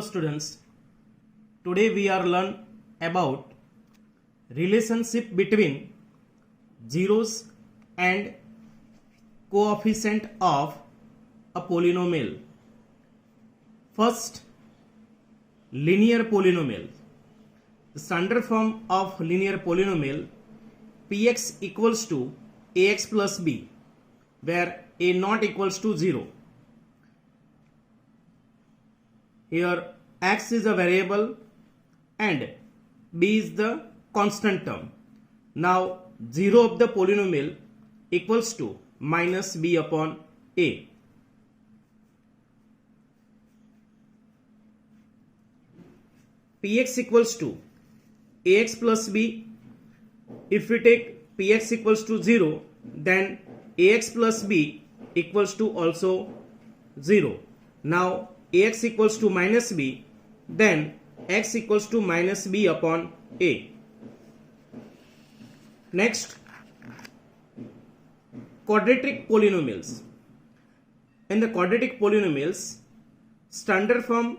students, today we are learn about relationship between zeros and coefficient of a polynomial. First, linear polynomial. The standard form of linear polynomial px equals to ax plus b, where a not equals to 0. Here x is a variable and b is the constant term. Now 0 of the polynomial equals to minus b upon a. Px equals to ax plus b. If we take px equals to 0, then ax plus b equals to also 0. Now ax equals to minus b, then x equals to minus b upon a. Next, quadratic polynomials. In the quadratic polynomials, standard form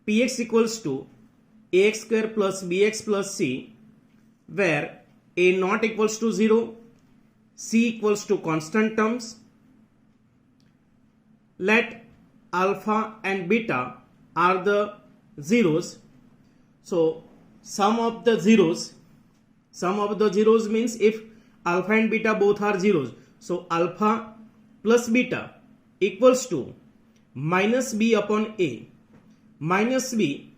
px equals to ax square plus bx plus c, where a not equals to 0, c equals to constant terms. Let alpha and beta are the zeros. So sum of the zeros means if alpha and beta both are zeros, so alpha plus beta equals to minus b upon a. Minus b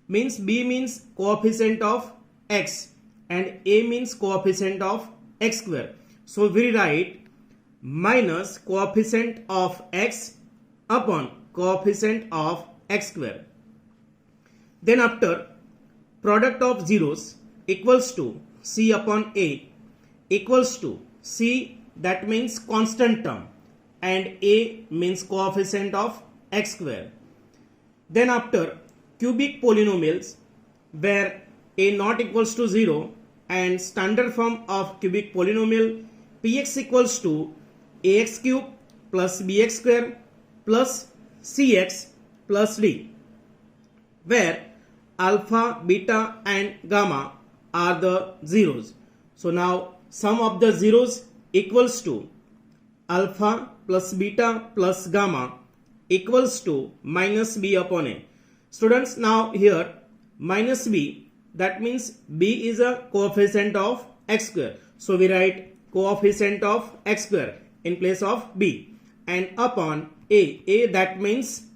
means coefficient of x and a means coefficient of x square. So we write minus coefficient of x upon coefficient of x square. Then after, product of zeros equals to c upon a equals to c, that means constant term, and a means coefficient of x square. Then after, cubic polynomials where a not equals to 0 and standard form of cubic polynomial px equals to ax cube plus bx square plus cx plus d, where alpha, beta and gamma are the zeros. So now sum of the zeros equals to alpha plus beta plus gamma equals to minus b upon a. Students, now here minus b, that means b is a coefficient of x square. So we write coefficient of x square in place of b, and upon a that means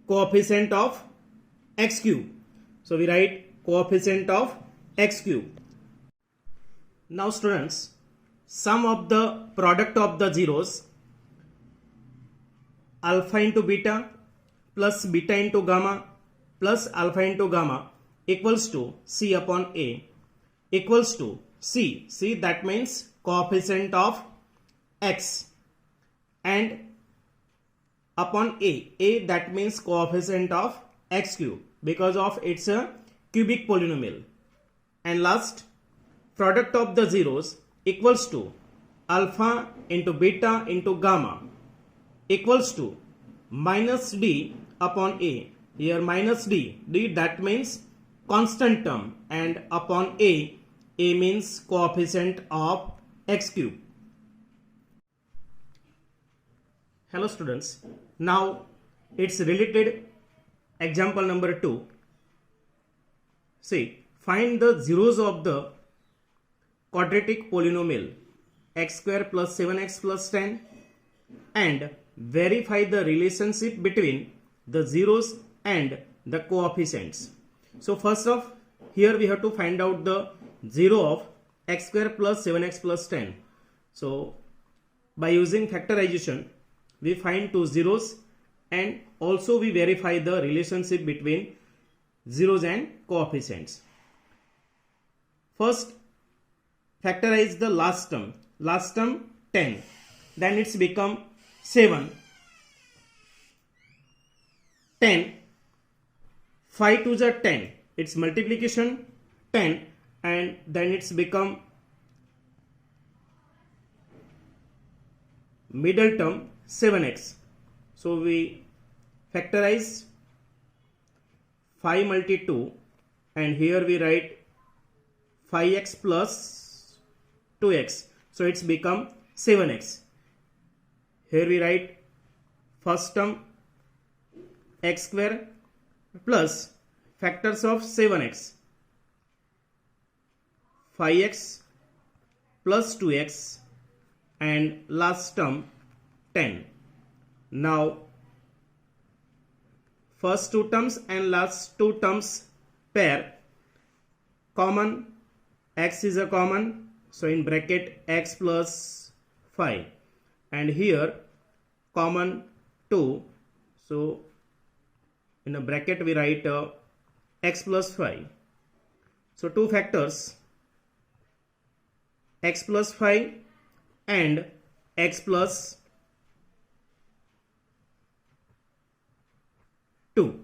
coefficient of x cube. So we write coefficient of x cube. Now students, sum of the product of the zeros, alpha into beta plus beta into gamma plus alpha into gamma equals to c upon a equals to c. C, that means coefficient of x, and upon a that means coefficient of x cube because of it's a cubic polynomial. And last, product of the zeros equals to alpha into beta into gamma equals to minus d upon a. Here minus d that means constant term, and upon a means coefficient of x cube. Hello students, now it's related example number 2. See, find the zeros of the quadratic polynomial x square plus 7x plus 10 and verify the relationship between the zeros and the coefficients. So first off, here we have to find out the zero of x square plus 7x plus 10. So by using factorization, we find two zeros and also we verify the relationship between zeros and coefficients. First, factorize the last term 10, then it's become 7, 10, 5 to the 10, it's multiplication 10, and then it's become middle term 7x. So we factorize 5 multi 2, and here we write 5x plus 2x, so it's become 7x. Here we write first term x square plus factors of 7x, 5x plus 2x, and last term 10. Now first two terms and last two terms pair, common, x is a common, so in bracket x plus 5, and here common 2, so in a bracket we write x plus 5. So two factors, x plus 5 and x plus 2.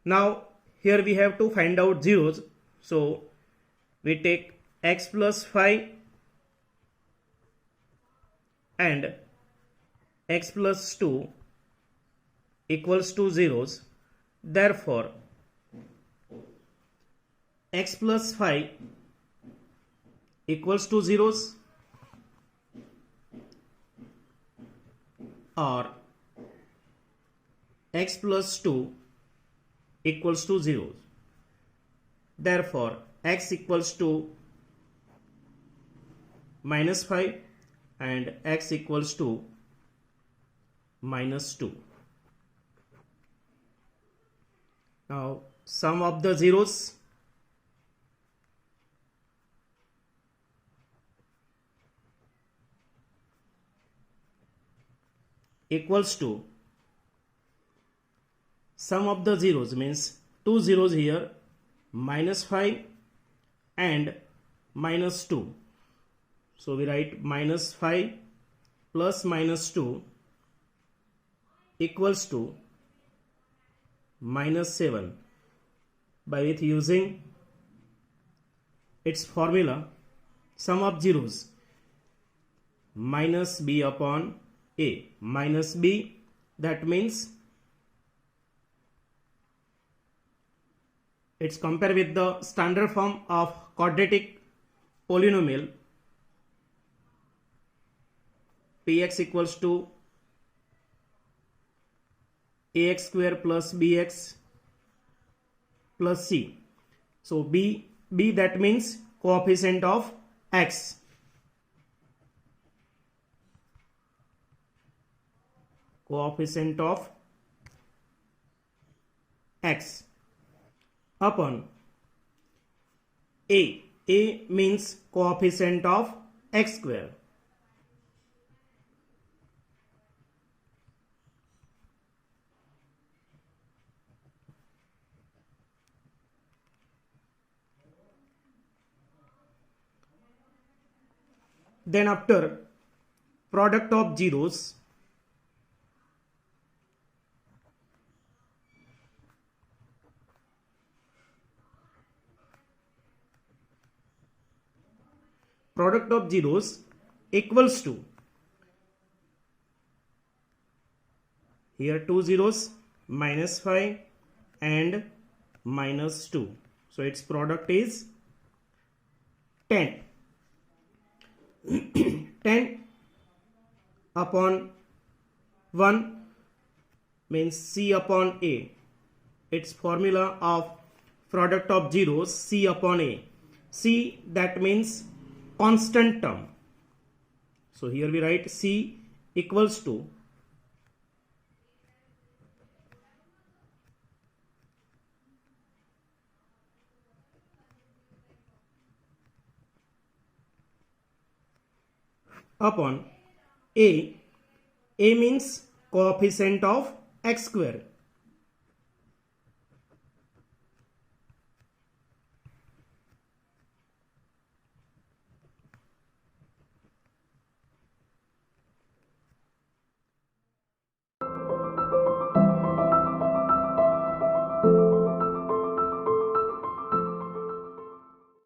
Now here we have to find out zeros, so we take x plus 5 and x plus 2 equals to zeros. Therefore x plus 5 equals to zeros, or x plus 2 equals to zeros. Therefore x equals to minus 5 and x equals to minus 2. Now sum of the zeros, equals to sum of the zeros means two zeros here, minus 5 and minus 2. So we write minus 5 plus minus 2 equals to minus 7, by with using its formula, sum of zeros minus b upon a, minus b, that means it's compared with the standard form of quadratic polynomial, px equals to ax square plus bx plus c. So b that means coefficient of x, coefficient of x, upon a means coefficient of x square. Then after product of zeros, product of zeros equals to, here two zeros, minus 5 and minus 2, so its product is 10. 10 upon 1 means c upon a. Its formula of product of zeros, c upon a. C, that means constant term. So here we write c equals to upon a means coefficient of x square.